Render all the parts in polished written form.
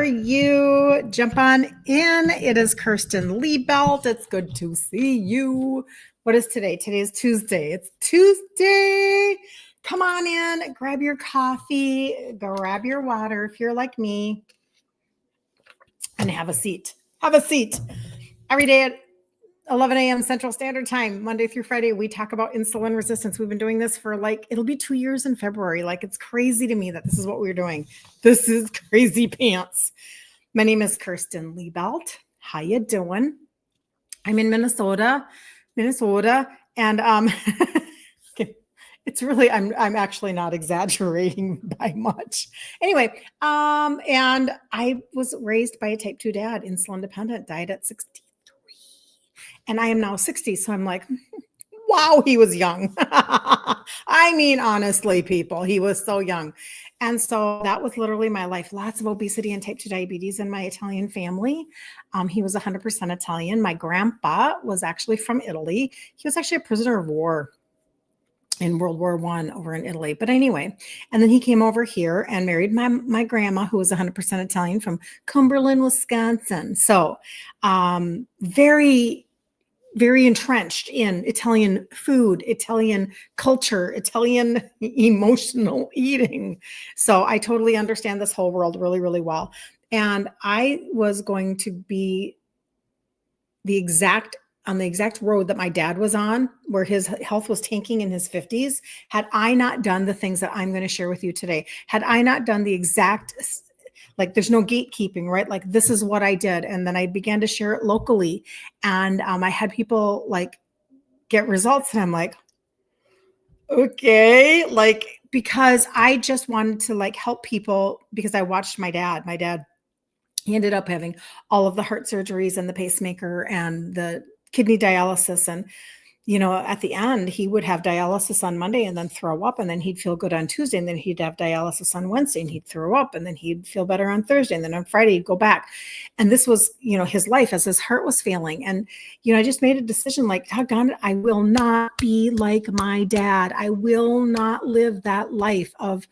you? Jump on in. It is Kirsten Liebelt. It's good to see you. What is today? Today is Tuesday. It's Tuesday. Come on in, grab your coffee, grab your water if you're like me, and have a seat. Have a seat. Every day at 11 a.m. Central Standard Time, Monday through Friday, we talk about insulin resistance. We've been doing this for it'll be 2 years in February. It's crazy to me that this is what we're doing. This is crazy pants. My name is Kirsten Liebelt. How you doing? I'm in Minnesota, and it's really, I'm actually not exaggerating by much. Anyway, and I was raised by a type 2 dad, insulin dependent, died at 63. And I am now 60. So I'm like, wow, he was young. I mean, honestly, people, he was so young. And so that was literally my life. Lots of obesity and type 2 diabetes in my Italian family. He was 100% Italian. My grandpa was actually from Italy. He was actually a prisoner of war in World War I over in Italy. But anyway, and then he came over here and married my grandma, who was 100% Italian from Cumberland, Wisconsin. So very, very entrenched in Italian food, Italian culture, Italian emotional eating. So I totally understand this whole world really, really well. And I was going to be on the exact road that my dad was on, where his health was tanking in his 50s, had I not done the things that I'm going to share with you today. Had I not done the exact, there's no gatekeeping, right? This is what I did. And then I began to share it locally. And I had people get results. And I'm like, okay, because I just wanted to help people, because I watched my dad. He ended up having all of the heart surgeries and the pacemaker and the kidney dialysis. And, at the end, he would have dialysis on Monday and then throw up, and then he'd feel good on Tuesday, and then he'd have dialysis on Wednesday and he'd throw up, and then he'd feel better on Thursday, and then on Friday he'd go back. And this was, his life as his heart was failing. And, I just made a decision doggone it, I will not be like my dad. I will not live that life of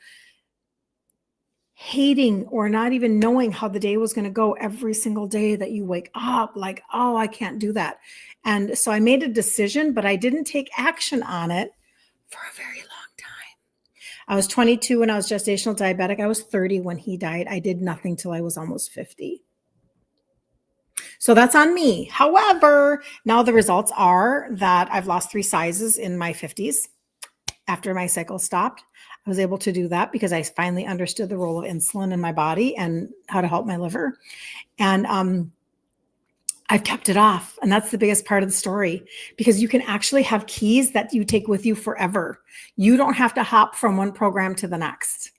hating or not even knowing how the day was going to go every single day that you wake up oh, I can't do that. And so I made a decision, but I didn't take action on it for a very long time. I was 22 when I was gestational diabetic. I was 30 when he died. I did nothing till I was almost 50. So that's on me. However, now the results are that I've lost 3 sizes in my 50s after my cycle stopped. I was able to do that because I finally understood the role of insulin in my body and how to help my liver. And I've kept it off. And that's the biggest part of the story, because you can actually have keys that you take with you forever. You don't have to hop from one program to the next.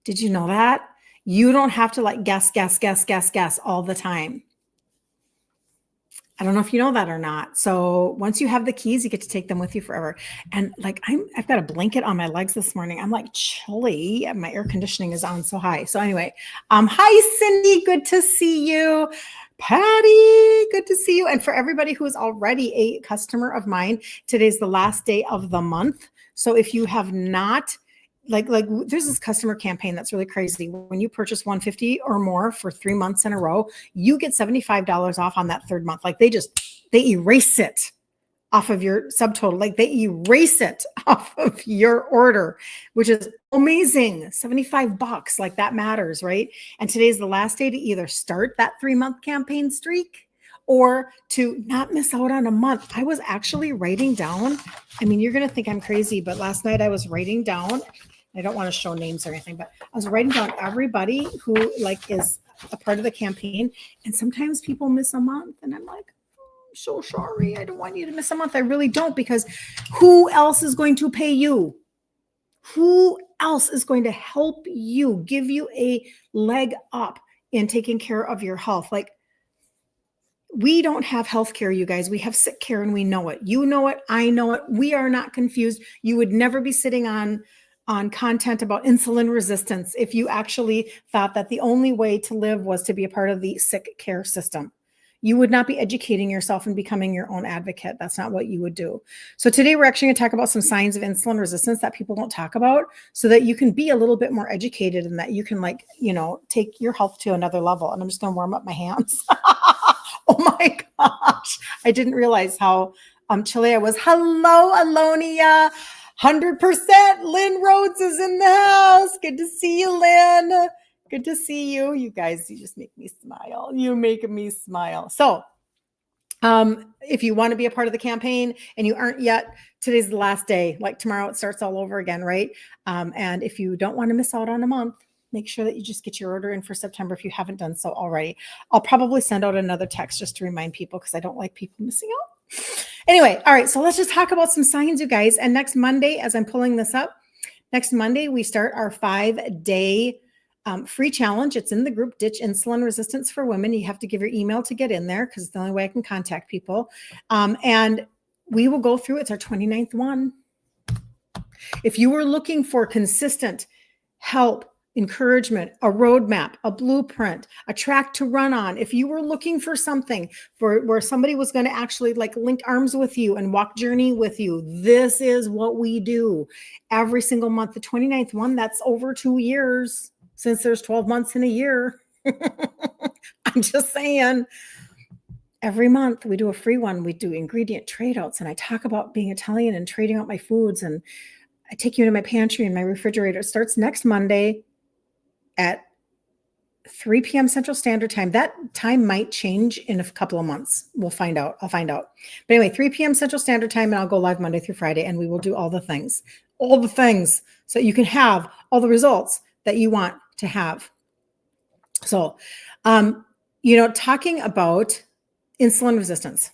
Did you know that? You don't have to guess all the time. I don't know if you know that or not. So once you have the keys, you get to take them with you forever. And I've got a blanket on my legs this morning. I'm chilly. My air conditioning is on so high. So anyway, hi Cindy, good to see you. Patty, good to see you. And for everybody who is already a customer of mine, today's the last day of the month. So if you have not, there's this customer campaign that's really crazy. When you purchase $150 or more for 3 months in a row, you get $75 off on that third month. They erase it off of your subtotal. They erase it off of your order, which is amazing. $75, that matters, right? And today's the last day to either start that 3-month campaign streak or to not miss out on a month. I was actually writing down, you're going to think I'm crazy, but last night I was writing down, I don't want to show names or anything, but I was writing down everybody who is a part of the campaign. And sometimes people miss a month and I'm so sorry. I don't want you to miss a month. I really don't, because who else is going to pay you? Who else is going to help you, give you a leg up in taking care of your health? We don't have health care, you guys. We have sick care, and we know it. You know it. I know it. We are not confused. You would never be sitting on content about insulin resistance if you actually thought that the only way to live was to be a part of the sick care system. You would not be educating yourself and becoming your own advocate. That's not what you would do. So today we're actually going to talk about some signs of insulin resistance that people don't talk about so that you can be a little bit more educated and that you can take your health to another level. And I'm just going to warm up my hands. Oh my gosh. I didn't realize how chilly I was. Hello, Alonia. 100% Lynn Rhodes is in the house. Good to see you, Lynn. Good to see you. You guys, you just make me smile. You make me smile. So if you want to be a part of the campaign and you aren't yet, today's the last day. Like tomorrow, it starts all over again, right? And if you don't want to miss out on a month, make sure that you just get your order in for September if you haven't done so already. I'll probably send out another text just to remind people because I don't like people missing out. Anyway, all right, so let's just talk about some signs, you guys. And next Monday, as I'm pulling this up, next Monday, we start our 5-day free challenge. It's in the group Ditch Insulin Resistance for Women. You have to give your email to get in there because it's the only way I can contact people. And we will go through, it's our 29th one. If you were looking for consistent help, encouragement, a roadmap, a blueprint, a track to run on. If you were looking for something where somebody was going to actually link arms with you and walk journey with you, this is what we do every single month. The 29th one, that's over 2 years since there's 12 months in a year. I'm just saying. Every month we do a free one. We do ingredient trade outs and I talk about being Italian and trading out my foods. And I take you into my pantry and my refrigerator. It starts next Monday at 3 p.m. Central Standard Time. That time might change in a couple of months. We'll find out. I'll find out. But anyway, 3 p.m. Central Standard Time, and I'll go live Monday through Friday, and we will do all the things, so you can have all the results that you want to have. So, talking about insulin resistance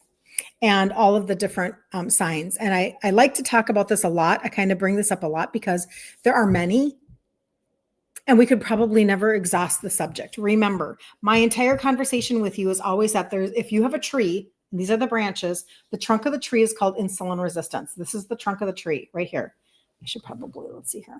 and all of the different signs. And I like to talk about this a lot. I kind of bring this up a lot because there are many. And we could probably never exhaust the subject. Remember, my entire conversation with you is always that if you have a tree, and these are the branches, the trunk of the tree is called insulin resistance. This is the trunk of the tree right here. I should probably, let's see here.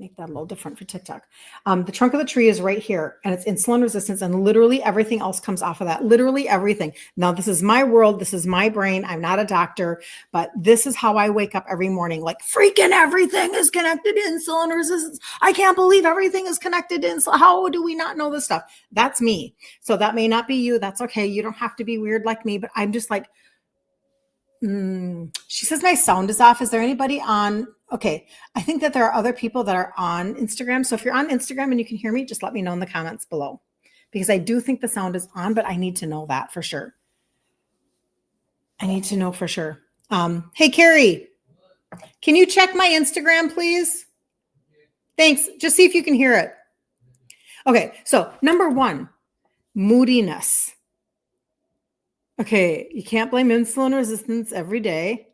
Make that a little different for TikTok. The trunk of the tree is right here and it's insulin resistance and literally everything else comes off of that. Literally everything. Now, this is my world. This is my brain. I'm not a doctor, but this is how I wake up every morning. Like freaking everything is connected to insulin resistance. I can't believe everything is connected to insulin. How do we not know this stuff? That's me. So that may not be you. That's okay. You don't have to be weird like me, but I'm just like, she says my sound is off. Is there anybody on? Okay. I think that there are other people that are on Instagram. So if you're on Instagram and you can hear me, just let me know in the comments below because I do think the sound is on, but I need to know that for sure. I need to know for sure. Hey, Carrie, can you check my Instagram, please? Thanks. Just see if you can hear it. Okay. So number 1, moodiness. Okay, you can't blame insulin resistance every day.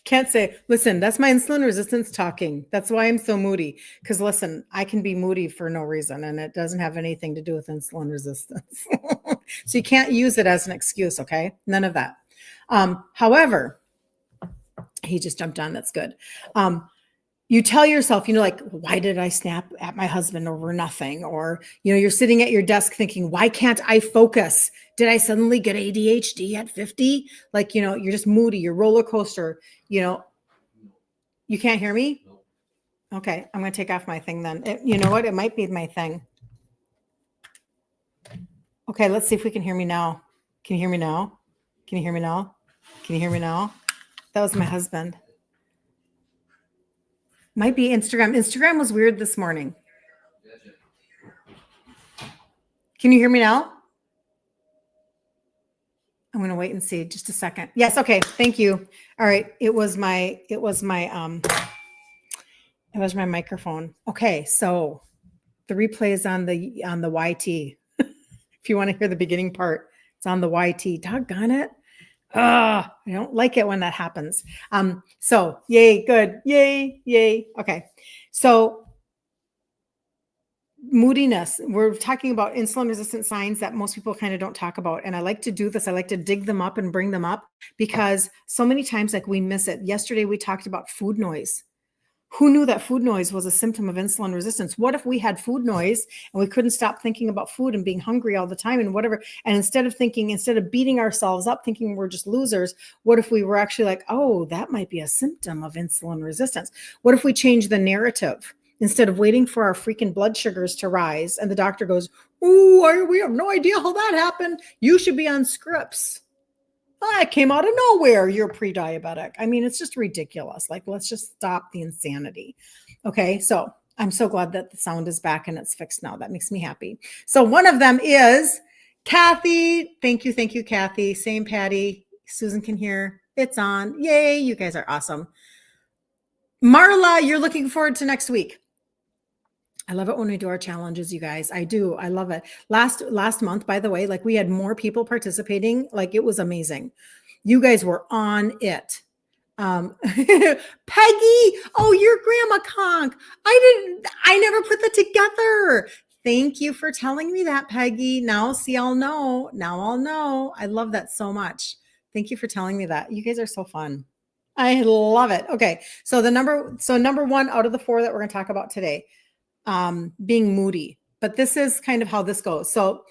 Can't say, listen, that's my insulin resistance talking. That's why I'm so moody. Because listen, I can be moody for no reason, and it doesn't have anything to do with insulin resistance. So you can't use it as an excuse, okay? None of that. However, he just jumped on. That's good. You tell yourself, why did I snap at my husband over nothing? Or, you're sitting at your desk thinking, why can't I focus? Did I suddenly get ADHD at 50? You're just moody, you're roller coaster, you can't hear me? Okay. I'm going to take off my thing then. You know what? It might be my thing. Okay. Let's see if we can hear me now. Can you hear me now? Can you hear me now? Can you hear me now? That was my husband. Might be Instagram. Instagram was weird this morning. Can you hear me now? I'm going to wait and see just a second. Yes. Okay. Thank you. All right. It was my microphone. Okay. So the replay is on the YT. If you want to hear the beginning part, it's on the YT. Doggone it. I don't like it when that happens. So yay, good. Yay. Okay. So moodiness, we're talking about insulin resistant signs that most people kind of don't talk about. And I like to do this. I like to dig them up and bring them up because so many times we miss it. Yesterday, we talked about food noise. Who knew that food noise was a symptom of insulin resistance? What if we had food noise and we couldn't stop thinking about food and being hungry all the time and whatever? And instead of beating ourselves up thinking we're just losers, what if we were actually like, oh, that might be a symptom of insulin resistance? What if we change the narrative? Instead of waiting for our freaking blood sugars to rise and the doctor goes, oh, we have no idea how that happened. You should be on scripts. It came out of nowhere. You're pre-diabetic. I mean, it's just ridiculous. Like, let's just stop the insanity. Okay. So I'm so glad that the sound is back and it's fixed now. That makes me happy. So one of them is Kathy. Thank you. Thank you, Kathy. Same Patty. Susan can hear. It's on. Yay. You guys are awesome. Marla, you're looking forward to next week. I love it when we do our challenges, you guys. I do. I love it. Last month, by the way, like we had more people participating. Like it was amazing. You guys were on it. Peggy, oh, you're Grandma Conk. I never put that together. Thank you for telling me that, Peggy. Now, see, I'll know. Now I'll know. I love that so much. Thank you for telling me that. You guys are so fun. I love it. Okay. So number one out of the 4 that we're going to talk about today, being moody, but this is kind of how this goes. So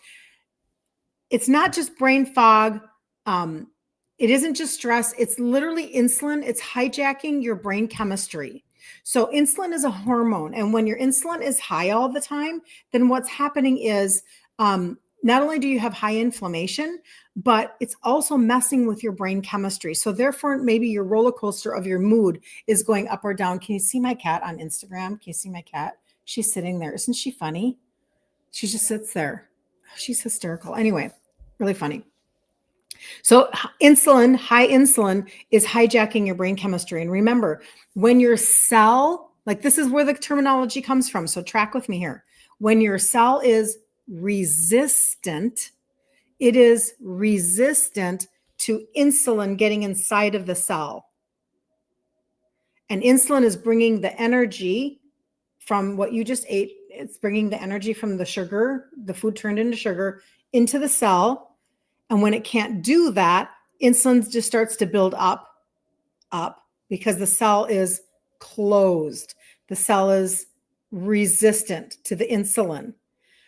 it's not just brain fog. It isn't just stress. It's literally insulin. It's hijacking your brain chemistry. So insulin is a hormone. And when your insulin is high all the time, then what's happening is, not only do you have high inflammation, but it's also messing with your brain chemistry. So therefore, maybe your roller coaster of your mood is going up or down. Can you see my cat on Instagram? Can you see my cat? She's sitting there. Isn't she funny? She just sits there. She's hysterical. Anyway, really funny. So high insulin is hijacking your brain chemistry. And remember, when your cell, like this is where the terminology comes from. So track with me here. When your cell is resistant, it is resistant to insulin getting inside of the cell. And insulin is bringing the energy from what you just ate. It's bringing the energy from the sugar, the food turned into sugar, into the cell. And when it can't do that, insulin just starts to build up because the cell is closed. The cell is resistant to the insulin.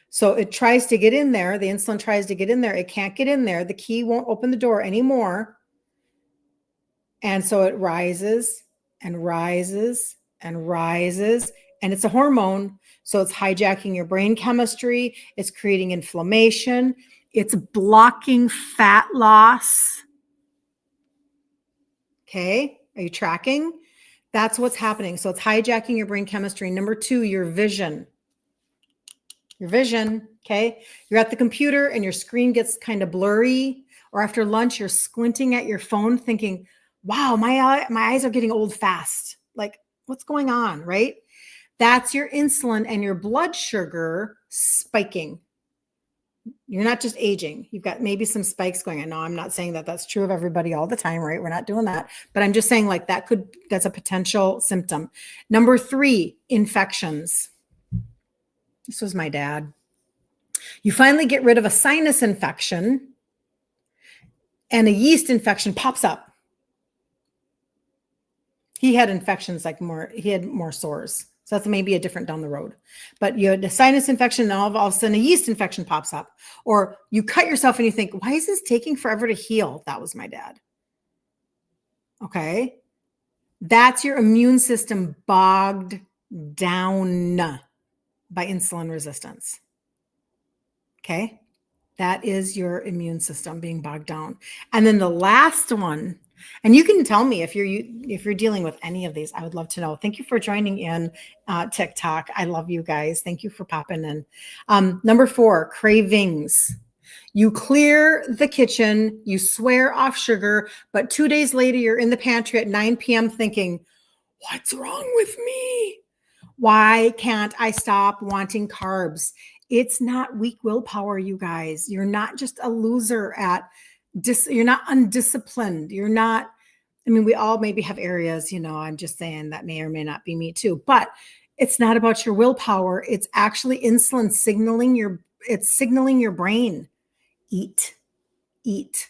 So it tries to get in there. The insulin tries to get in there. It can't get in there. The key won't open the door anymore. And so it rises and rises and rises. And it's a hormone. So it's hijacking your brain chemistry. It's creating inflammation. It's blocking fat loss. Okay. Are you tracking? That's what's happening. So it's hijacking your brain chemistry. Number 2, your vision. Your vision. Okay. You're at the computer and your screen gets kind of blurry, or after lunch, you're squinting at your phone thinking, wow, my eyes are getting old fast. Like, what's going on? Right. That's your insulin and your blood sugar spiking. You're not just aging. You've got maybe some spikes going on. No, I'm not saying that that's true of everybody all the time, right? We're not doing that. But I'm just saying like that's a potential symptom. Number 3, infections. This was my dad. You finally get rid of a sinus infection and a yeast infection pops up. He had infections he had more sores. So that's maybe a different down the road. But you had a sinus infection and all of a sudden a yeast infection pops up. Or you cut yourself and you think, why is this taking forever to heal? That was my dad. Okay. That's your immune system bogged down by insulin resistance. Okay. That is your immune system being bogged down. And then the last one, and you can tell me if you're dealing with any of these. I would love to know. Thank you for joining in TikTok. I love you guys. Thank you for popping in. Number 4, cravings. You clear the kitchen, you swear off sugar, but 2 days later, you're in the pantry at 9 p.m. thinking, what's wrong with me? Why can't I stop wanting carbs? It's not weak willpower, you guys. You're not just a loser you're not undisciplined. You're not, we all maybe have areas, I'm just saying that may or may not be me too, but it's not about your willpower. It's actually insulin signaling your brain, eat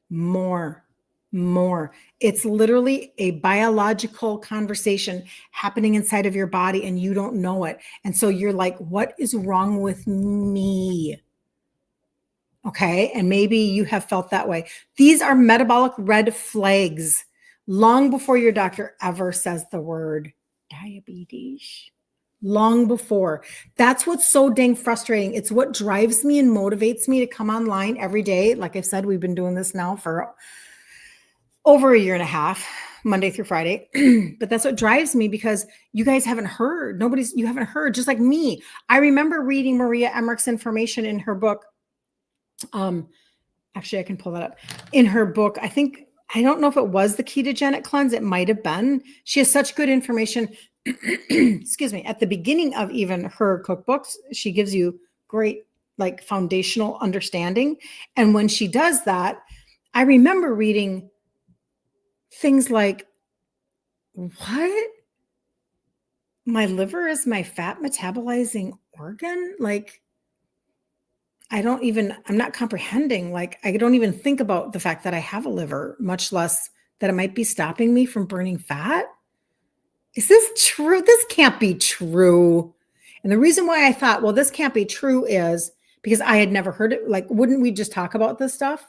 more. more. It's literally a biological conversation happening inside of your body and you don't know it. And so you're like, what is wrong with me? Okay. And maybe you have felt that way. These are metabolic red flags long before your doctor ever says the word diabetes. Long before. That's what's so dang frustrating. It's what drives me and motivates me to come online every day. Like I said, we've been doing this now for over a year and a half, Monday through Friday. But that's what drives me, because you guys haven't heard. You haven't heard, just like me. I remember reading Maria Emmerich's information in her book. Actually, I can pull that up. In her book, I don't know if it was the ketogenic cleanse. It might have been. She has such good information. Excuse me. At the beginning of even her cookbooks, she gives you great, like, foundational understanding. And when she does that, I remember reading things like, what? My liver is my fat metabolizing organ? Like, I'm not comprehending. Like, I don't even think about the fact that I have a liver, much less that it might be stopping me from burning fat. Is this true? This can't be true. And the reason why I thought, well, this can't be true is because I had never heard it. Like, wouldn't we just talk about this stuff?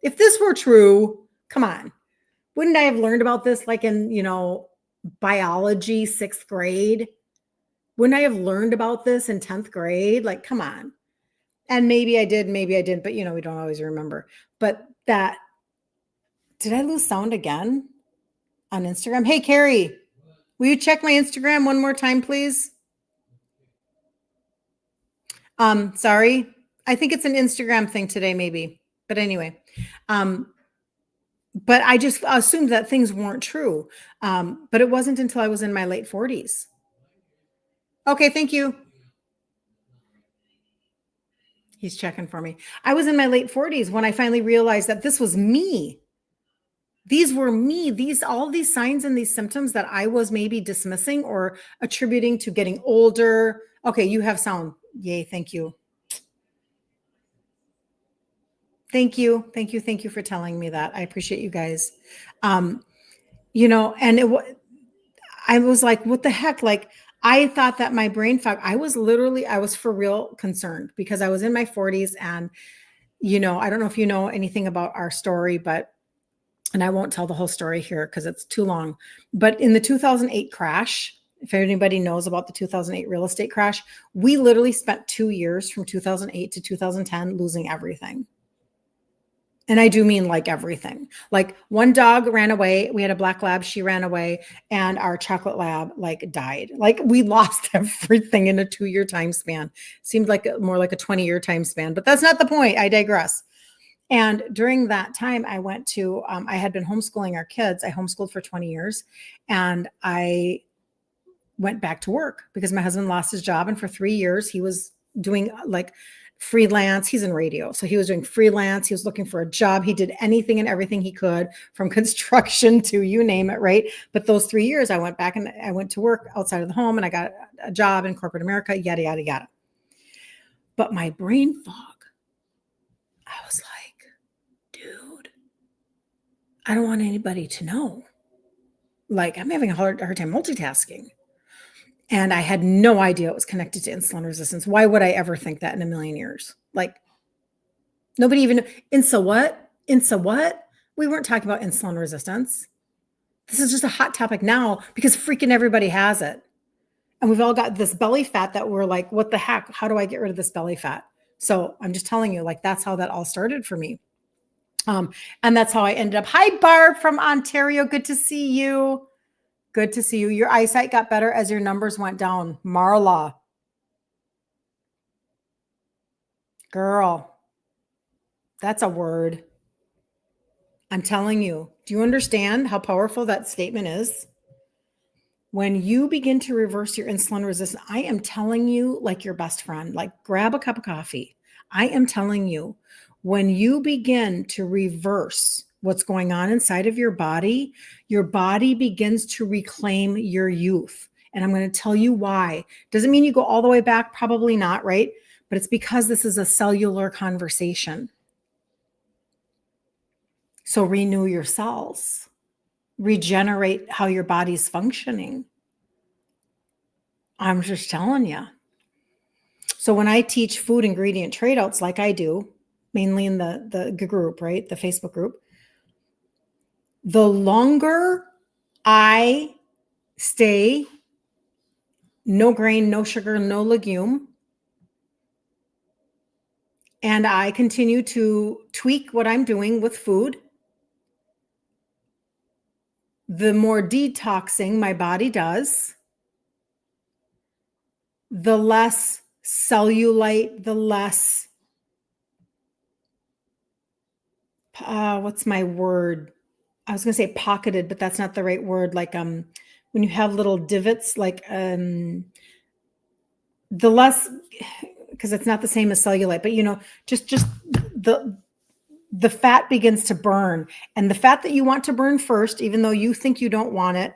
If this were true, come on. Wouldn't I have learned about this like in, biology, 6th grade? Wouldn't I have learned about this in 10th grade? Like, come on. And maybe I did, maybe I didn't, but we don't always remember. But did I lose sound again on Instagram? Hey, Carrie, will you check my Instagram one more time, please? Sorry. I think it's an Instagram thing today, maybe. But anyway, but I just assumed that things weren't true. But it wasn't until I was in my late 40s. Okay, thank you. He's checking for me. I was in my late 40s when I finally realized that this was me. These were me. All these signs and these symptoms that I was maybe dismissing or attributing to getting older. Okay, you have sound. Yay, thank you. Thank you. Thank you. Thank you for telling me that. I appreciate you guys. And I was like, what the heck? Like, I thought that my brain fog, I was for real concerned, because I was in my 40s and, I don't know if you know anything about our story, and I won't tell the whole story here because it's too long, but in the 2008 crash, if anybody knows about the 2008 real estate crash, we literally spent 2 years from 2008 to 2010 losing everything. And I do mean like everything. Like, one dog ran away. We had a black lab. She ran away. And our chocolate lab died. Like, we lost everything in a 2-year time span. Seemed like more like a 20-year time span, but that's not the point. I digress. And during that time, I went to, I had been homeschooling our kids. I homeschooled for 20 years. And I went back to work because my husband lost his job. And for 3 years, he was doing freelance. He's in radio. So he was doing freelance. He was looking for a job. He did anything and everything he could, from construction to you name it, right? But those 3 years, I went back and I went to work outside of the home, and I got a job in corporate America, yada, yada, yada. But my brain fog, I was like, dude, I don't want anybody to know. Like, I'm having a hard time multitasking. And I had no idea it was connected to insulin resistance. Why would I ever think that in a million years? Like, nobody even, insa what? Insa what? We weren't talking about insulin resistance. This is just a hot topic now because freaking everybody has it. And we've all got this belly fat that we're like, what the heck? How do I get rid of this belly fat? So I'm just telling you, like, that's how that all started for me. And that's how I ended up. Hi, Barb from Ontario. Good to see you. Good to see you. Your eyesight got better as your numbers went down. Marla. Girl, that's a word. I'm telling you. Do you understand how powerful that statement is? When you begin to reverse your insulin resistance, I am telling you, like your best friend, like, grab a cup of coffee. I am telling you, when you begin to reverse what's going on inside of your body begins to reclaim your youth. And I'm going to tell you why. Doesn't mean you go all the way back, probably not, right? But it's because this is a cellular conversation. So renew your cells, regenerate how your body's functioning. I'm just telling you. So when I teach food ingredient trade outs like I do, mainly in the group, right? The Facebook group, the longer I stay no grain, no sugar, no legume, and I continue to tweak what I'm doing with food, the more detoxing my body does, the less cellulite, the less, what's my word? I was going to say pocketed, but that's not the right word. Like, when you have little divots, like, the less, because it's not the same as cellulite, but just the fat begins to burn, and the fat that you want to burn first, even though you think you don't want it,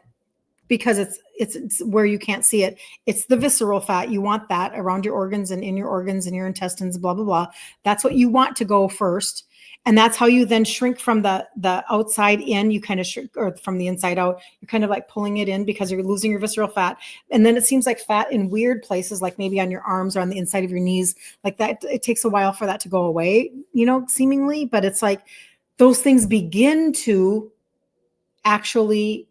because it's where you can't see it. It's the visceral fat. You want that around your organs and in your organs and your intestines, blah, blah, blah. That's what you want to go first. And that's how you then shrink from the outside in. You kind of shrink, or from the inside out. You're kind of like pulling it in because you're losing your visceral fat. And then it seems like fat in weird places, like maybe on your arms or on the inside of your knees, like that. It takes a while for that to go away, seemingly. But it's like those things begin to actually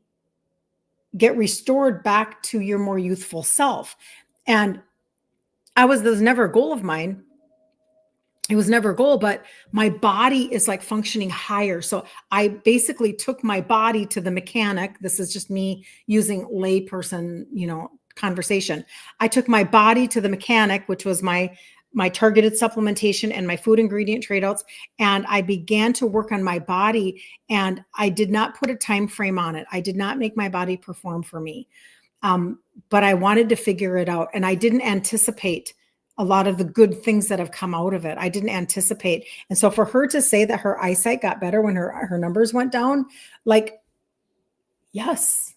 get restored back to your more youthful self. And there was never a goal of mine. It was never a goal, but my body is like functioning higher. So I basically took my body to the mechanic. This is just me using layperson, conversation. I took my body to the mechanic, which was my targeted supplementation and my food ingredient trade outs. And I began to work on my body, and I did not put a time frame on it. I did not make my body perform for me. But I wanted to figure it out, and I didn't anticipate a lot of the good things that have come out of it. I didn't anticipate. And so for her to say that her eyesight got better when her numbers went down, like, yes,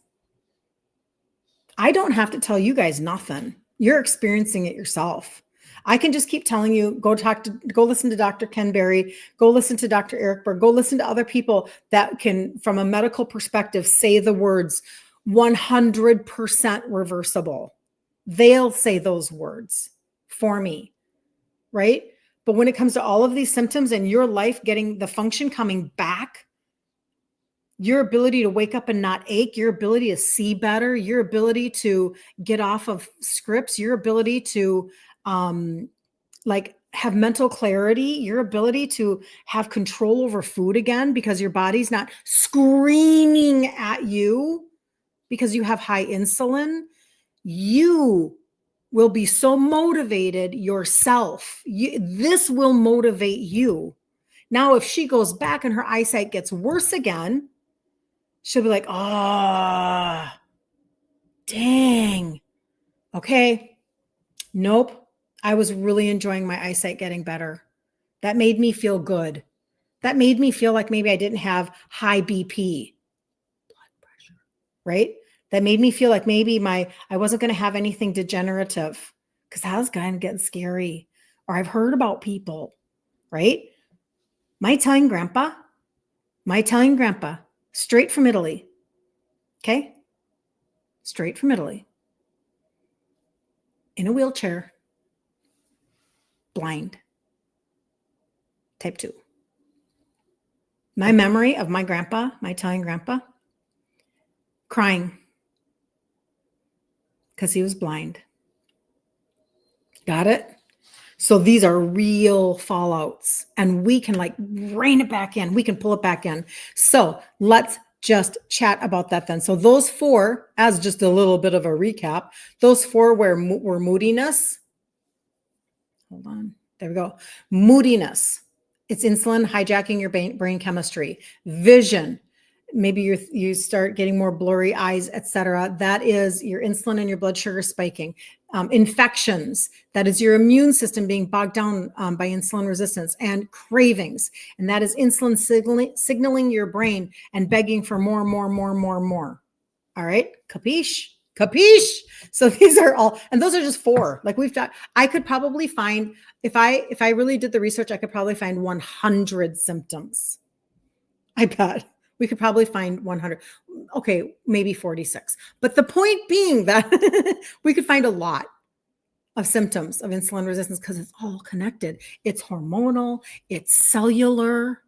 I don't have to tell you guys nothing. You're experiencing it yourself. I can just keep telling you, go listen to Dr. Ken Berry, go listen to Dr. Eric Berg, go listen to other people that can, from a medical perspective, say the words 100% reversible. They'll say those words for me, right? But when it comes to all of these symptoms and your life getting the function coming back, your ability to wake up and not ache, your ability to see better, your ability to get off of scripts, your ability to have mental clarity, your ability to have control over food again, because your body's not screaming at you because you have high insulin, you will be so motivated yourself. This will motivate you. Now, if she goes back and her eyesight gets worse again, she'll be like, dang. Okay. Nope. I was really enjoying my eyesight getting better. That made me feel good. That made me feel like maybe I didn't have high BP, blood pressure, right? That made me feel like maybe I wasn't going to have anything degenerative, because that was kind of getting scary. Or I've heard about people, right? My Italian grandpa, straight from Italy. Okay. Straight from Italy. In a wheelchair. Blind. Type 2. My memory of my grandpa, my Italian grandpa, crying because he was blind. Got it? So these are real fallouts, and we can rein it back in. We can pull it back in. So let's just chat about that then. So those 4, as just a little bit of a recap, those 4 were moodiness. Hold on. There we go. Moodiness. It's insulin hijacking your brain chemistry. Vision. Maybe you start getting more blurry eyes, etc. That is your insulin and your blood sugar spiking. Infections. That is your immune system being bogged down by insulin resistance. And cravings. And that is insulin signaling your brain and begging for more. All right? Capiche? So these are all, and those are just 4. I could probably find, if I really did the research, I could probably find 100 symptoms. I bet we could probably find 100. Okay, maybe 46. But the point being that we could find a lot of symptoms of insulin resistance because it's all connected. It's hormonal, it's cellular.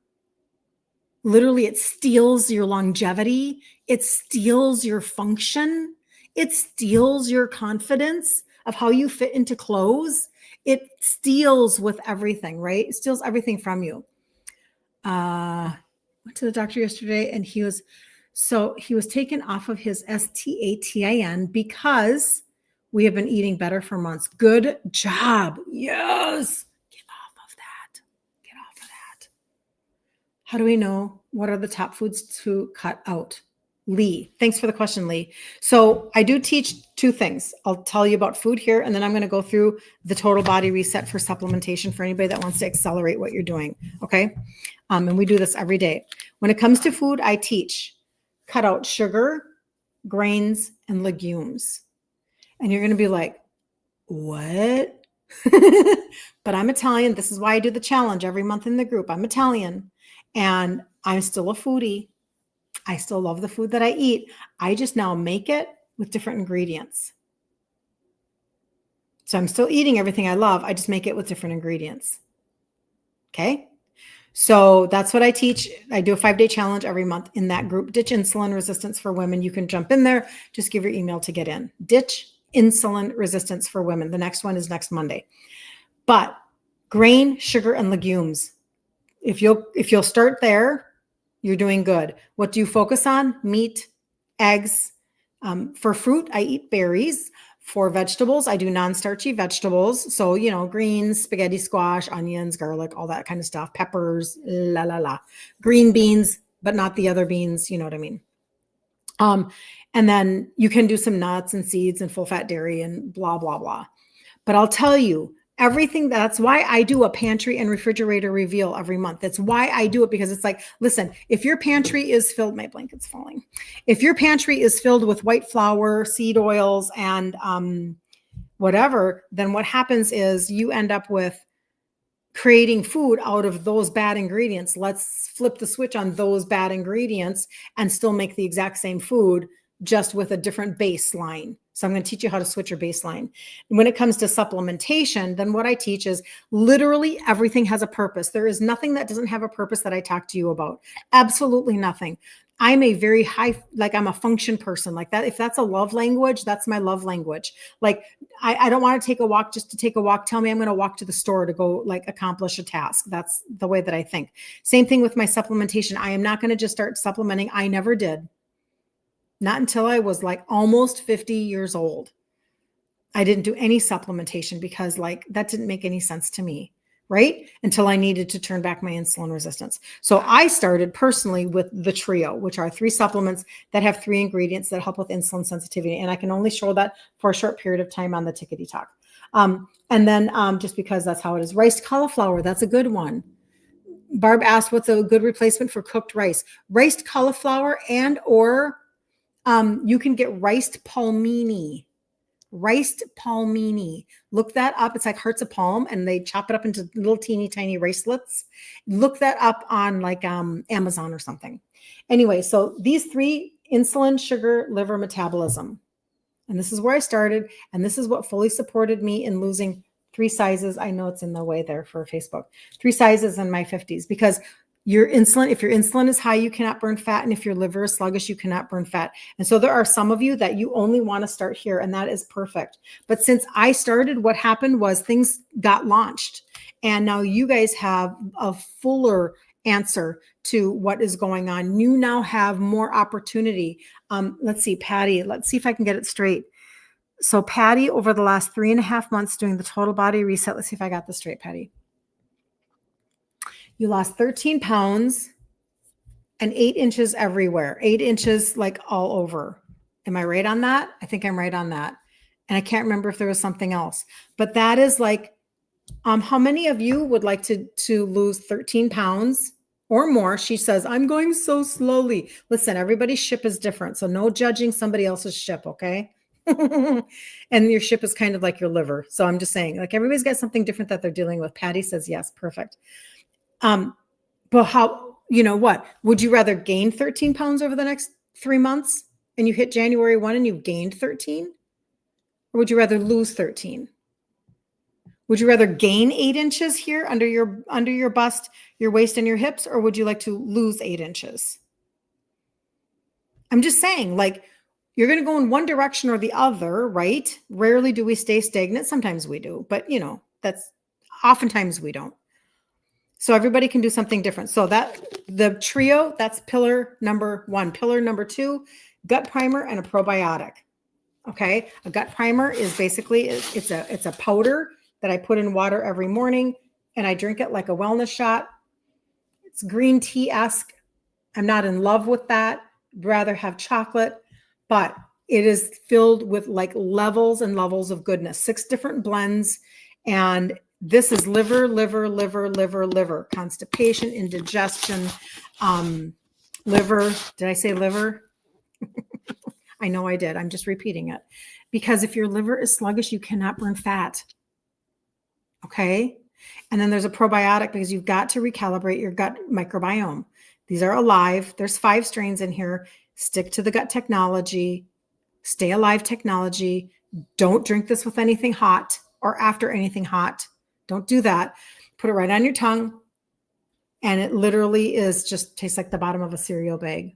Literally, it steals your longevity. It steals your function. It steals your confidence of how you fit into clothes. It steals with everything, right? It steals everything from you. Went to the doctor yesterday and he was taken off of his STATIN because we have been eating better for months. Good job. Yes. Get off of that. Get off of that. How do we know what are the top foods to cut out? Lee, thanks for the question, Lee. So I do teach two things. I'll tell you about food here, and then I'm going to go through the total body reset for supplementation for anybody that wants to accelerate what you're doing. Okay. And we do this every day. When it comes to food, I teach cut out sugar, grains, and legumes. And you're going to be like, what? But I'm Italian. This is why I do the challenge every month in the group. I'm Italian and I'm still a foodie. I still love the food that I eat. I just now make it with different ingredients. So I'm still eating everything I love. I just make it with different ingredients. Okay. So that's what I teach. I do a 5-day challenge every month in that group, Ditch Insulin Resistance for Women. You can jump in there. Just give your email to get in. Ditch Insulin Resistance for Women. The next one is next Monday. But grain, sugar, and legumes. If you'll start there, you're doing good. What do you focus on? Meat, eggs. For fruit, I eat berries. For vegetables, I do non-starchy vegetables. So, greens, spaghetti, squash, onions, garlic, all that kind of stuff. Peppers, green beans, but not the other beans. You know what I mean? And then you can do some nuts and seeds and full fat dairy and blah, blah, blah. But I'll tell you, that's why I do a pantry and refrigerator reveal every month. That's why I do it, because it's like, listen, if your pantry is filled, my blanket's falling. If your pantry is filled with white flour, seed oils, and whatever, then what happens is you end up with creating food out of those bad ingredients. Let's flip the switch on those bad ingredients and still make the exact same food, just with a different baseline. So I'm going to teach you how to switch your baseline. When it comes to supplementation, then what I teach is literally everything has a purpose. There is nothing that doesn't have a purpose that I talk to you about. Absolutely nothing. I'm a very I'm a function person like that. If that's a love language, that's my love language. Like, I don't want to take a walk just to take a walk. Tell me I'm going to walk to the store to go accomplish a task. That's the way that I think. Same thing with my supplementation. I am not going to just start supplementing. I never did. Not until I was almost 50 years old. I didn't do any supplementation because that didn't make any sense to me, right? Until I needed to turn back my insulin resistance. So I started personally with the trio, which are 3 supplements that have 3 ingredients that help with insulin sensitivity. And I can only show that for a short period of time on the Tickety Talk. And then just because that's how it is. Riced cauliflower, that's a good one. Barb asked, what's a good replacement for cooked rice? Riced cauliflower or you can get riced palmini. Look that up. It's like hearts of palm, and they chop it up into little teeny tiny ricelets. Look that up on Amazon or something. Anyway, so these 3: insulin, sugar, liver, metabolism. And this is where I started. And this is what fully supported me in losing 3 sizes. I know it's in the way there for Facebook. 3 sizes in my 50s, because if your insulin is high, you cannot burn fat. And if your liver is sluggish, you cannot burn fat. And so there are some of you that you only want to start here, and that is perfect. But since I started, what happened was things got launched. And now you guys have a fuller answer to what is going on. You now have more opportunity. Let's see, Patty, let's see if I can get it straight. So Patty, over the last 3.5 months doing the total body reset, let's see if I got this straight, Patty. You lost 13 pounds and 8 inches everywhere, 8 inches all over. Am I right on that? I think I'm right on that. And I can't remember if there was something else, but that is how many of you would like to lose 13 pounds or more? She says, I'm going so slowly. Listen, everybody's ship is different. So no judging somebody else's ship. Okay. And your ship is kind of like your liver. So I'm just saying, everybody's got something different that they're dealing with. Patty says, yes, perfect. But how you know what? Would you rather gain 13 pounds over the next 3 months and you hit January 1 and you've gained 13? Or would you rather lose 13? Would you rather gain 8 inches here under your bust, your waist, and your hips, or would you like to lose 8 inches? I'm just saying, like, you're going to go in one direction or the other, right? Rarely do we stay stagnant. Sometimes we do, but that's oftentimes we don't. So everybody can do something different. So that the trio, that's pillar number 1. Pillar number 2, gut primer and a probiotic. Okay. A gut primer is basically, it's a powder that I put in water every morning and I drink it like a wellness shot. It's green tea-esque. I'm not in love with that. I'd rather have chocolate, but it is filled with like levels and levels of goodness, 6 different blends. And this is liver, constipation, indigestion, liver. Did I say liver? I know I did. I'm just repeating it. Because if your liver is sluggish, you cannot burn fat. Okay. And then there's a probiotic because you've got to recalibrate your gut microbiome. These are alive. There's 5 strains in here. Stick to the gut technology. Stay alive technology. Don't drink this with anything hot or after anything hot. Don't do that. Put it right on your tongue. And it literally tastes like the bottom of a cereal bag.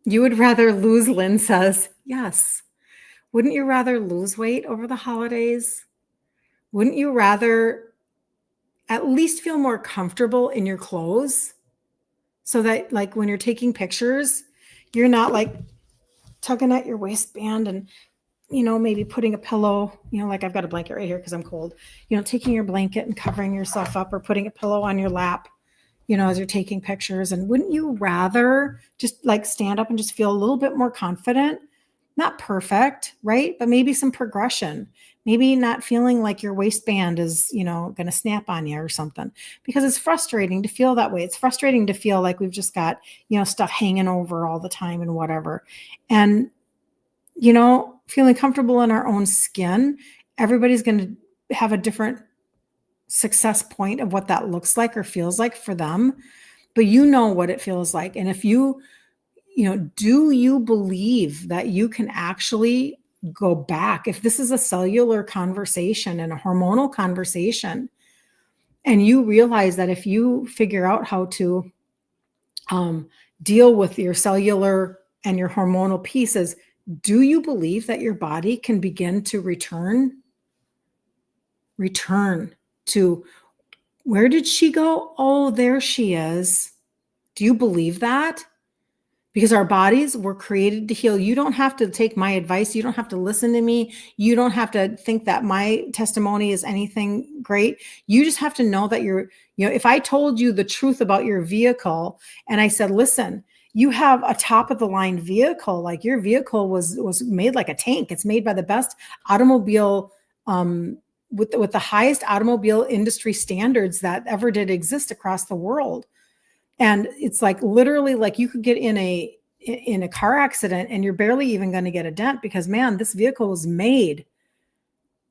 You would rather lose, Lynn says. Yes. Wouldn't you rather lose weight over the holidays? Wouldn't you rather at least feel more comfortable in your clothes so that like when you're taking pictures, you're not like tugging at your waistband and, maybe putting a pillow, like I've got a blanket right here because I'm cold, taking your blanket and covering yourself up or putting a pillow on your lap, as you're taking pictures. And wouldn't you rather just like stand up and just feel a little bit more confident? Not perfect, right? But maybe some progression. Maybe not feeling like your waistband is, going to snap on you or something, because it's frustrating to feel that way. It's frustrating to feel like we've just got, stuff hanging over all the time and whatever. And, feeling comfortable in our own skin, everybody's going to have a different success point of what that looks like or feels like for them. But you know what it feels like. And if do you believe that you can actually go back? If this is a cellular conversation and a hormonal conversation, and you realize that if you figure out how to deal with your cellular and your hormonal pieces, do you believe that your body can begin to return to, where did she go? Oh, there she is. Do you believe that? Because our bodies were created to heal. You don't have to take my advice. You don't have to listen to me. You don't have to think that my testimony is anything great. You just have to know that if I told you the truth about your vehicle and I said, listen, you have a top of the line vehicle, like your vehicle was made like a tank. It's made by the best automobile, with the highest automobile industry standards that ever did exist across the world. And it's like literally like you could get in a car accident and you're barely even going to get a dent because, man, this vehicle was made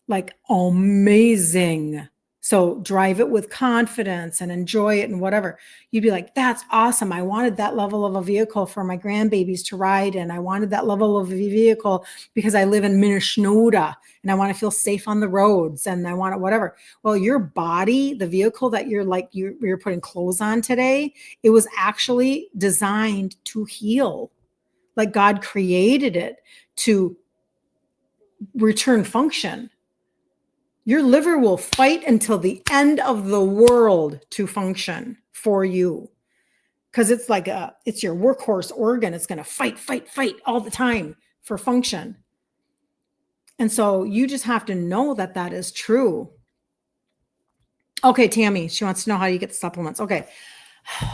like amazing. So drive it with confidence and enjoy it and whatever. You'd be like, that's awesome. I wanted that level of a vehicle for my grandbabies to ride in. I wanted that level of a vehicle because I live in Minnesota and I want to feel safe on the roads and I want it whatever. Well, your body, the vehicle that you're putting clothes on today, it was actually designed to heal. Like God created it to return function. Your liver will fight until the end of the world to function for you. Because it's like it's your workhorse organ. It's going to fight all the time for function. And so you just have to know that that is true. Okay, Tammy, she wants to know how you get the supplements. Okay,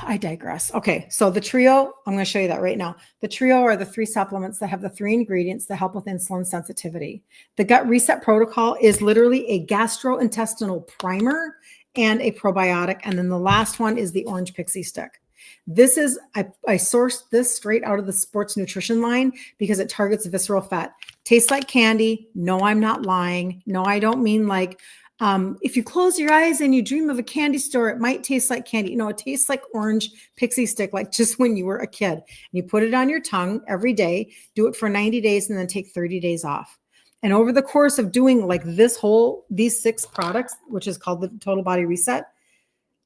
I digress. Okay, so the trio, I'm going to show you that right now. The trio are the 3 supplements that have the 3 ingredients that help with insulin sensitivity. The gut reset protocol is literally a gastrointestinal primer and a probiotic. And then the last one is the orange pixie stick. This is, I sourced this straight out of the sports nutrition line because it targets visceral fat. Tastes like candy. No, I'm not lying. No, I don't mean like If you close your eyes and you dream of a candy store, it might taste like candy. No, it tastes like orange pixie stick, like just when you were a kid. And you put it on your tongue every day, do it for 90 days, and then take 30 days off. And over the course of doing like these 6 products, which is called the Total Body Reset,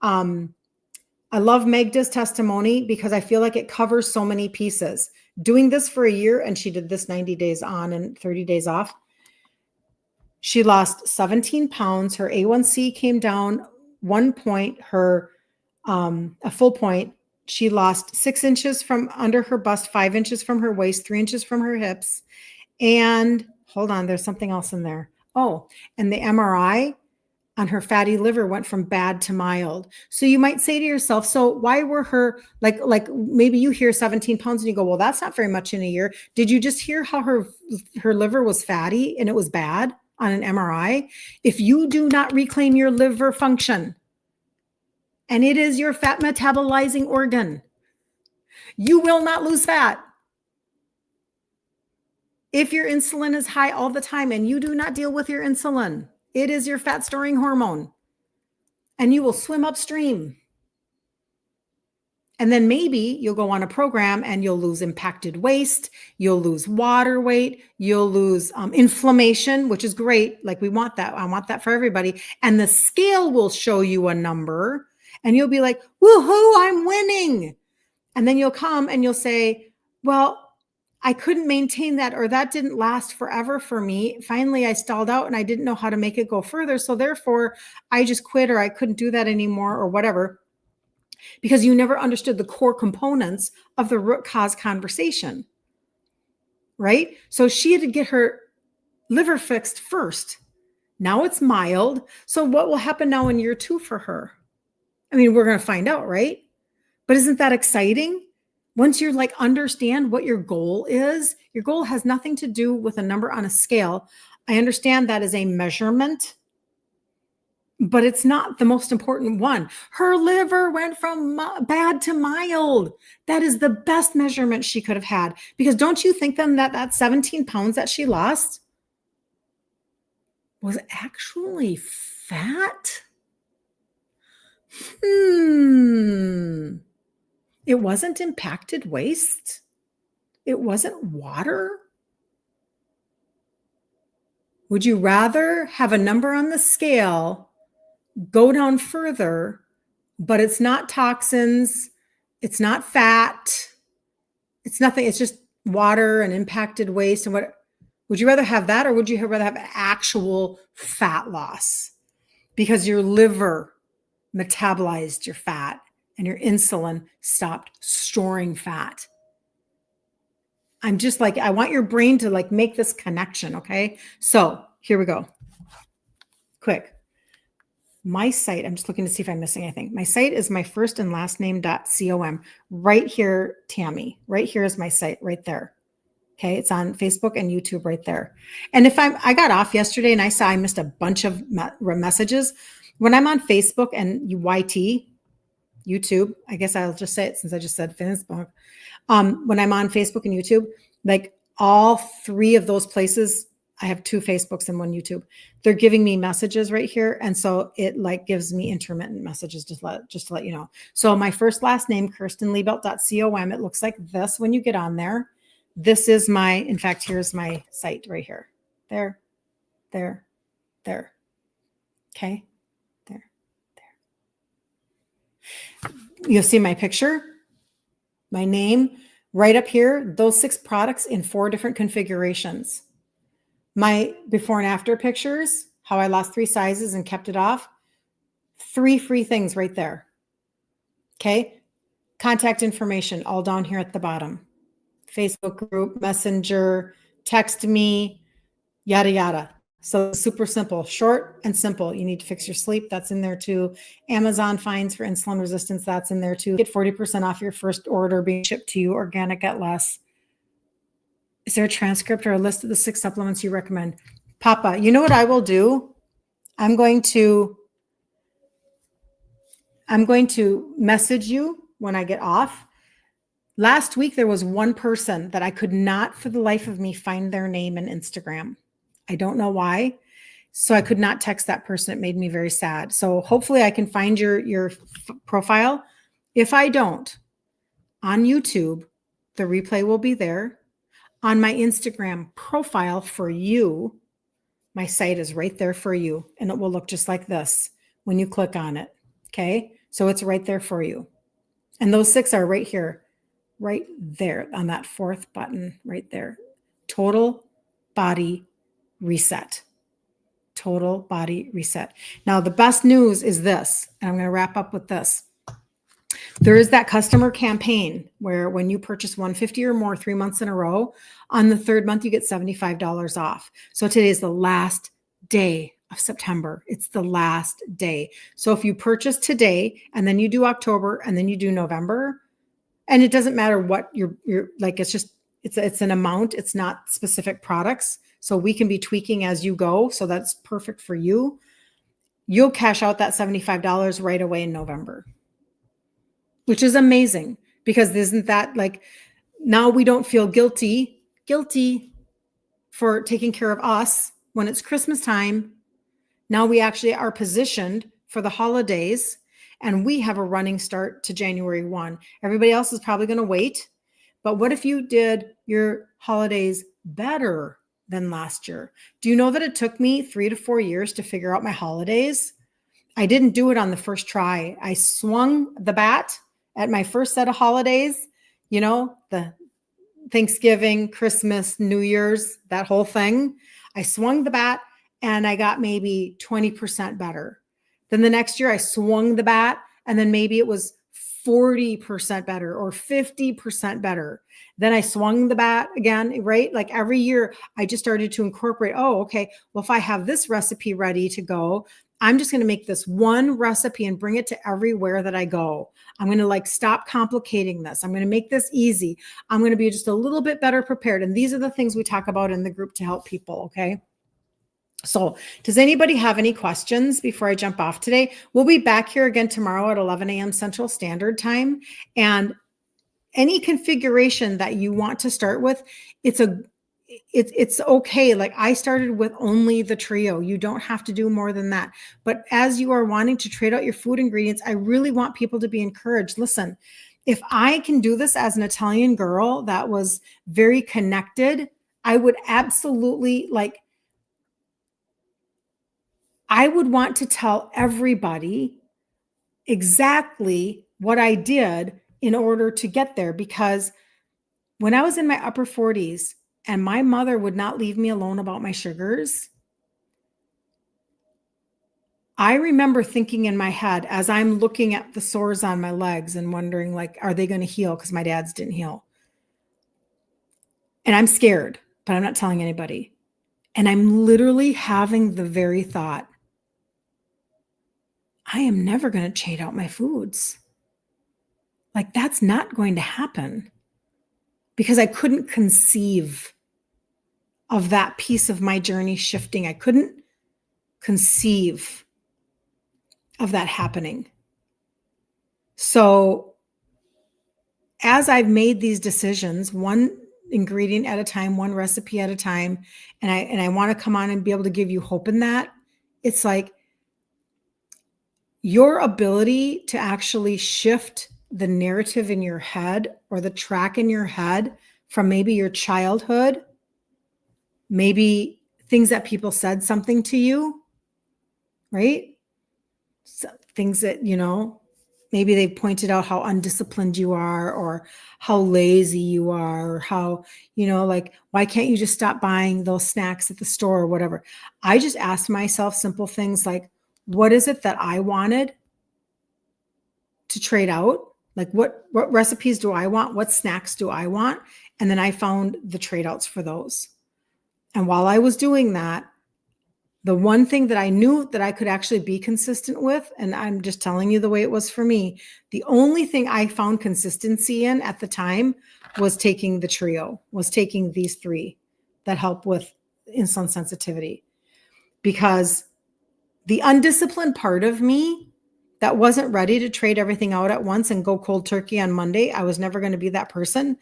I love Magda's testimony because I feel like it covers so many pieces. Doing this for a year, and she did this 90 days on and 30 days off. She lost 17 pounds. Her A1C came down 1 point, a full point. She lost 6 inches from under her bust, 5 inches from her waist, 3 inches from her hips. And hold on, there's something else in there. Oh, and the MRI on her fatty liver went from bad to mild. So you might say to yourself, so why were her, like maybe you hear 17 pounds and you go, well, that's not very much in a year. Did you just hear how her liver was fatty and it was bad on an MRI? If you do not reclaim your liver function, and it is your fat metabolizing organ, you will not lose fat. If your insulin is high all the time and you do not deal with your insulin, it is your fat storing hormone, and you will swim upstream. And then maybe you'll go on a program and you'll lose impacted waist, you'll lose water weight, you'll lose inflammation, which is great. Like we want that. I want that for everybody. And the scale will show you a number and you'll be like, woohoo, I'm winning. And then you'll come and you'll say, well, I couldn't maintain that, or that didn't last forever for me. Finally, I stalled out and I didn't know how to make it go further. So therefore I just quit, or I couldn't do that anymore, or whatever, because you never understood the core components of the root cause conversation, right? So she had to get her liver fixed first. Now it's mild. So what will happen now in year 2 for her? I mean, we're going to find out, right? But isn't that exciting? Once you're like, understand what your goal is, your goal has nothing to do with a number on a scale. I understand that is a measurement, but it's not the most important one. Her liver went from bad to mild. That is the best measurement she could have had. Because don't you think then that 17 pounds that she lost was actually fat? It wasn't impacted waste. It wasn't water. Would you rather have a number on the scale go down further, but it's not toxins, it's not fat, it's nothing, it's just water and impacted waste and what? Would you rather have that, or would you rather have actual fat loss because your liver metabolized your fat and your insulin stopped storing fat? I'm just like, I want your brain to like make this connection. Okay. So here we go. Quick. My site, I'm just looking to see if I'm missing anything. My site is my first and last name.com. Right here, Tammy. Right here is my site right there. Okay. It's on Facebook and YouTube right there. And if I got off yesterday and I saw I missed a bunch of messages. When I'm on Facebook and YouTube, I guess I'll just say it since I just said Facebook. When I'm on Facebook and YouTube, like all 3 of those places, I have 2 Facebooks and 1 YouTube. They're giving me messages right here. And so it like gives me intermittent messages just to let you know. So my first last name, KirstenLiebelt.com. It looks like this when you get on there. This is in fact, here's my site right here. There. Okay. There. You'll see my picture, my name right up here, those 6 products in 4 different configurations. My before and after pictures, how I lost 3 sizes and kept it off. 3 free things right there. Okay. Contact information all down here at the bottom. Facebook group, Messenger, text me, yada, yada. So super simple, short and simple. You need to fix your sleep. That's in there too. Amazon finds for insulin resistance. That's in there too. Get 40% off your first order being shipped to you, organic at less. Is there a transcript or a list of the 6 supplements you recommend? Papa, you know what I will do? I'm going to message you when I get off. Last week, there was one person that I could not for the life of me find their name in Instagram. I don't know why. So I could not text that person. It made me very sad. So hopefully I can find your profile. If I don't, on YouTube, the replay will be there. On my Instagram profile for you, my site is right there for you, and it will look just like this when you click on it. Okay. So it's right there for you. And those 6 are right here, right there on that 4th button right there. Total body reset. Total body reset. Now, the best news is this, and I'm going to wrap up with this. There is that customer campaign where when you purchase $150 or more 3 months in a row, on the 3rd month, you get $75 off. So today is the last day of September. It's the last day. So if you purchase today and then you do October and then you do November, and it doesn't matter what you're like, it's an amount. It's not specific products. So we can be tweaking as you go. So that's perfect for you. You'll cash out that $75 right away in November, which is amazing, because isn't that like, now we don't feel guilty for taking care of us when it's Christmas time. Now we actually are positioned for the holidays, and we have a running start to January 1. Everybody else is probably going to wait. But what if you did your holidays better than last year? Do you know that it took me 3 to 4 years to figure out my holidays? I didn't do it on the first try. I swung the bat at my first set of holidays, the Thanksgiving, Christmas, New Year's, that whole thing. I swung the bat and I got maybe 20% better. Then the next year I swung the bat and then maybe it was 40% better or 50% better. Then I swung the bat again, right? Like every year I just started to incorporate, okay, well, if I have this recipe ready to go, I'm just going to make this one recipe and bring it to everywhere that I go. I'm going to stop complicating this. I'm going to make this easy. I'm going to be just a little bit better prepared. And these are the things we talk about in the group to help people. Okay. So does anybody have any questions before I jump off today? We'll be back here again tomorrow at 11 a.m. Central Standard Time. And any configuration that you want to start with, it's okay. Like I started with only the trio. You don't have to do more than that. But as you are wanting to trade out your food ingredients, I really want people to be encouraged. Listen, if I can do this as an Italian girl that was very connected, I would absolutely I would want to tell everybody exactly what I did in order to get there. Because when I was in my upper 40s and my mother would not leave me alone about my sugars, I remember thinking in my head as I'm looking at the sores on my legs and wondering, are they going to heal? Because my dad's didn't heal. And I'm scared, but I'm not telling anybody. And I'm literally having the very thought, I am never going to trade out my foods. That's not going to happen, because I couldn't conceive of that piece of my journey shifting. I couldn't conceive of that happening. So as I've made these decisions, one ingredient at a time, one recipe at a time, and I want to come on and be able to give you hope in that, it's your ability to actually shift the narrative in your head or the track in your head from maybe your childhood, maybe things that people said something to you, right? So things that, maybe they pointed out how undisciplined you are or how lazy you are or how, why can't you just stop buying those snacks at the store or whatever? I just asked myself simple things like, what is it that I wanted to trade out? What recipes do I want? What snacks do I want? And then I found the trade outs for those. And while I was doing that, the one thing that I knew that I could actually be consistent with, and I'm just telling you the way it was for me, the only thing I found consistency in at the time was taking the trio, was taking these 3 that help with insulin sensitivity. Because the undisciplined part of me that wasn't ready to trade everything out at once and go cold turkey on Monday, I was never going to be that person,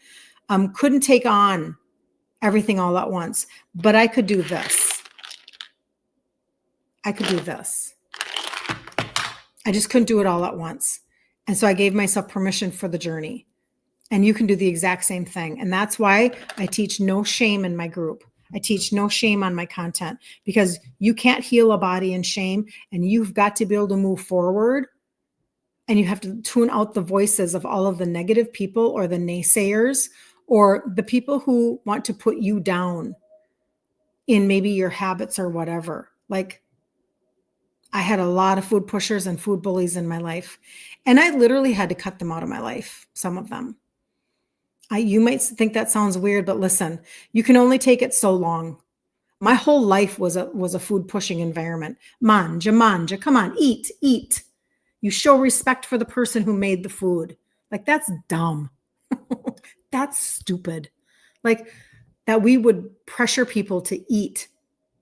couldn't take on everything all at once. But I could do this. I could do this. I just couldn't do it all at once. And so I gave myself permission for the journey. And you can do the exact same thing. And that's why I teach no shame in my group. I teach no shame on my content, because you can't heal a body in shame, and you've got to be able to move forward. And you have to tune out the voices of all of the negative people, or the naysayers, or the people who want to put you down in maybe your habits or whatever. Like, I had a lot of food pushers and food bullies in my life, and I literally had to cut them out of my life, some of them. You might think that sounds weird, but listen, you can only take it so long. My whole life was a food pushing environment. Manja, manja, come on, eat, eat. You show respect for the person who made the food. Like, that's dumb. That's stupid. Like, that we would pressure people to eat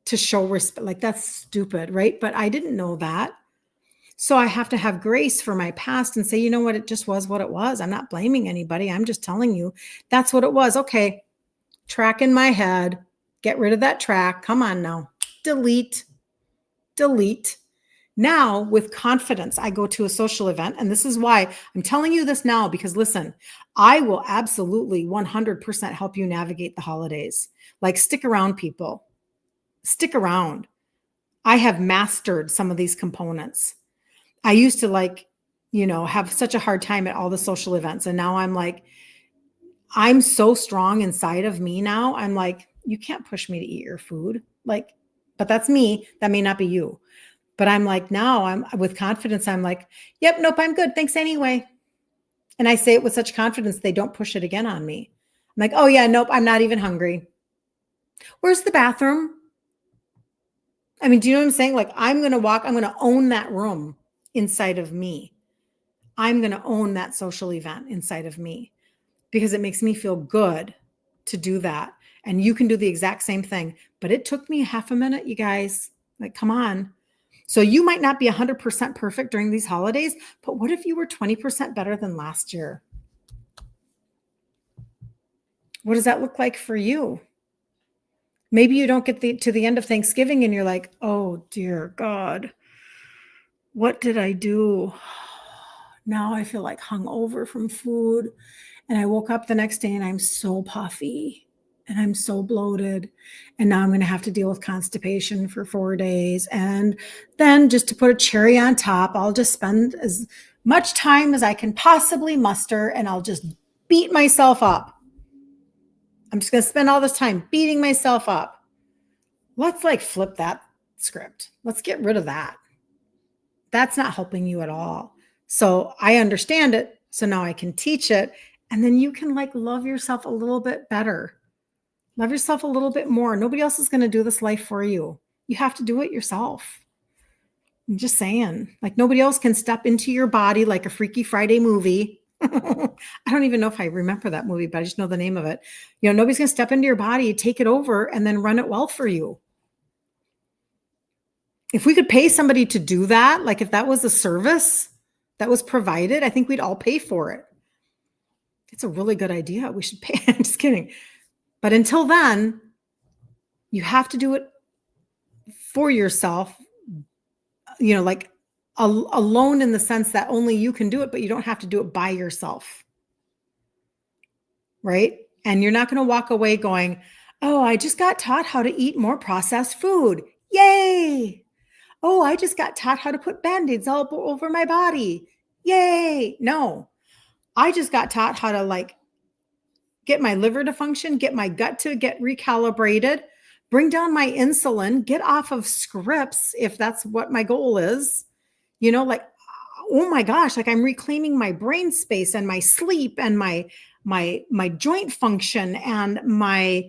to show respect. Like, that's stupid, right? But I didn't know that. So I have to have grace for my past and say, you know what? It just was what it was. I'm not blaming anybody. I'm just telling you that's what it was. Okay. Track in my head. Get rid of that track. Come on now. Delete. Delete. Now, with confidence, I go to a social event. And this is why I'm telling you this now, because listen, I will absolutely 100% help you navigate the holidays. Like, stick around, people. Stick around. I have mastered some of these components. I used to have such a hard time at all the social events. And now I'm so strong inside of me now. I'm like, you can't push me to eat your food. Like, but that's me. That may not be you. But I'm like, now I'm with confidence. I'm like, yep, nope, I'm good. Thanks anyway. And I say it with such confidence, they don't push it again on me. I'm like, oh yeah, nope, I'm not even hungry. Where's the bathroom? I mean, do you know what I'm saying? Like, I'm going to own that room inside of me. I'm going to own that social event inside of me, because it makes me feel good to do that. And you can do the exact same thing. But it took me half a minute, you guys. Like, come on. So you might not be 100% perfect during these holidays, but what if you were 20% better than last year? What does that look like for you? Maybe you don't get to the end of Thanksgiving and you're like, oh, dear God, what did I do? Now I feel like hungover from food. And I woke up the next day and I'm so puffy and I'm so bloated. And now I'm going to have to deal with constipation for 4 days. And then, just to put a cherry on top, I'll just spend as much time as I can possibly muster, and I'll just beat myself up. I'm just going to spend all this time beating myself up. Let's flip that script. Let's get rid of that. That's not helping you at all. So I understand it. So now I can teach it. And then you can love yourself a little bit better. Love yourself a little bit more. Nobody else is going to do this life for you. You have to do it yourself. I'm just saying, nobody else can step into your body like a Freaky Friday movie. I don't even know if I remember that movie, but I just know the name of it. Nobody's going to step into your body, take it over, and then run it well for you. If we could pay somebody to do that, if that was a service that was provided, I think we'd all pay for it. It's a really good idea. We should pay. I'm just kidding. But until then, you have to do it for yourself, alone, in the sense that only you can do it, but you don't have to do it by yourself. Right? And you're not going to walk away going, oh, I just got taught how to eat more processed food. Yay. Oh, I just got taught how to put Band-Aids all over my body. Yay. No, I just got taught how to get my liver to function, get my gut to get recalibrated, bring down my insulin, get off of scripts if that's what my goal is. Oh my gosh, I'm reclaiming my brain space and my sleep and my joint function, and my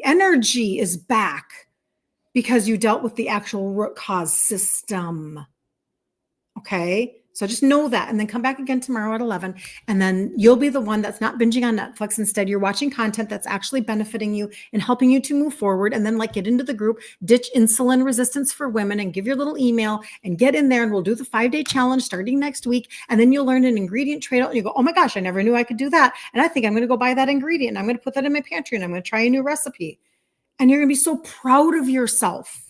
energy is back, because you dealt with the actual root cause system. Okay. So just know that, and then come back again tomorrow at 11. And then you'll be the one that's not binging on Netflix. Instead, you're watching content that's actually benefiting you and helping you to move forward. And then get into the group, ditch insulin resistance for women, and give your little email and get in there. And we'll do the 5-day challenge starting next week. And then you'll learn an ingredient trade out, and you go, oh my gosh, I never knew I could do that. And I think I'm going to go buy that ingredient, and I'm going to put that in my pantry, and I'm going to try a new recipe. And you're going to be so proud of yourself.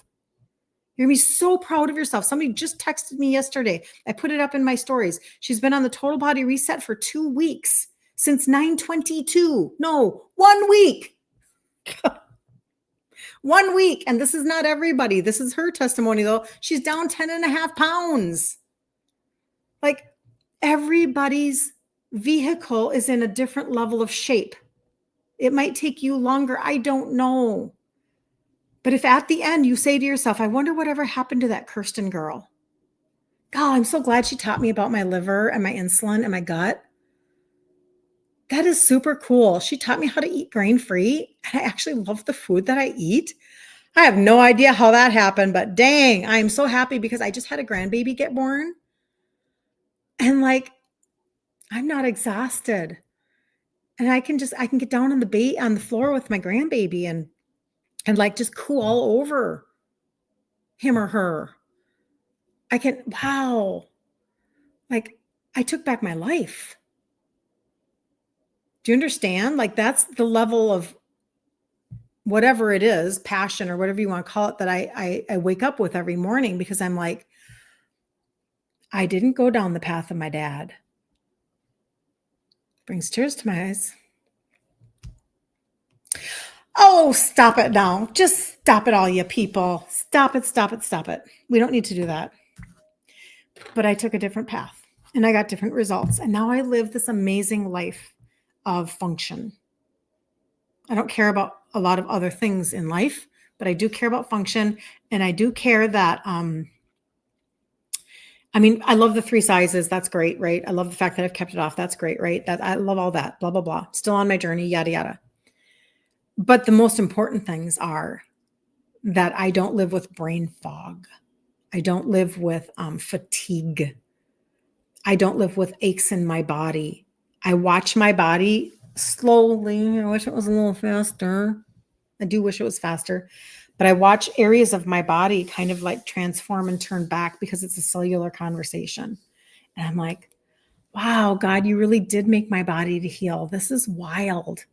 You're going to be so proud of yourself. Somebody just texted me yesterday. I put it up in my stories. She's been on the total body reset for 2 weeks since 9/22. No, 1 week. 1 week. And this is not everybody. This is her testimony, though. She's down 10.5 pounds. Like, everybody's vehicle is in a different level of shape. It might take you longer. I don't know. But if at the end you say to yourself, I wonder whatever happened to that Kirsten girl. God, I'm so glad she taught me about my liver and my insulin and my gut. That is super cool. She taught me how to eat grain-free, and I actually love the food that I eat. I have no idea how that happened, but dang, I'm so happy because I just had a grandbaby get born. And like, I'm not exhausted. And I can get down on the floor with my grandbaby and like just coo all over him or her. Wow. Like, I took back my life. Do you understand? Like, that's the level of whatever it is, passion or whatever you want to call it, that I wake up with every morning, because I'm like, I didn't go down the path of my dad. Brings tears to my eyes. Oh, stop it now. Just stop it, all you people. Stop it, stop it, stop it. We don't need to do that. But I took a different path and I got different results. And now I live this amazing life of function. I don't care about a lot of other things in life, but I do care about function. And I do care that, I love the 3 sizes. That's great, right? I love the fact that I've kept it off. That's great, right? I love all that, blah, blah, blah. Still on my journey, yada, yada. But the most important things are that I don't live with brain fog. I don't live with fatigue. I don't live with aches in my body. I watch my body slowly. I wish it was a little faster. I do wish it was faster. But I watch areas of my body kind of like transform and turn back, because it's a cellular conversation. And I'm like, wow, God, you really did make my body to heal. This is wild.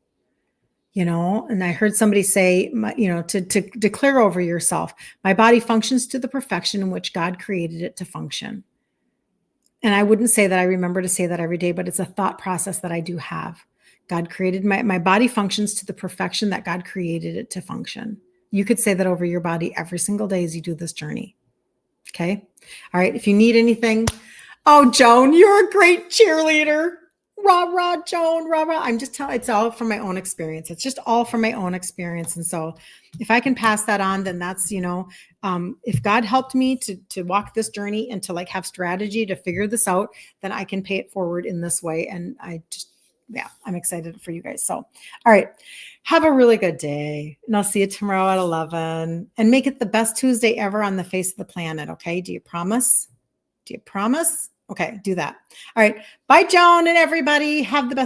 And I heard somebody say, to declare over yourself, my body functions to the perfection in which God created it to function. And I wouldn't say that I remember to say that every day, but it's a thought process that I do have. God created my body functions to the perfection that God created it to function. You could say that over your body every single day as you do this journey. Okay. All right. If you need anything, oh, Joan, you're a great cheerleader. Rah, rah, Joan, rah, rah. I'm just telling, it's all from my own experience. It's just all from my own experience. And so if I can pass that on, then that's, if God helped me to walk this journey and to like have strategy to figure this out, then I can pay it forward in this way. And I'm excited for you guys. So, all right, have a really good day, and I'll see you tomorrow at 11, and make it the best Tuesday ever on the face of the planet. Okay. Do you promise? Do you promise? Okay. Do that. All right. Bye, Joan, and everybody. Have the best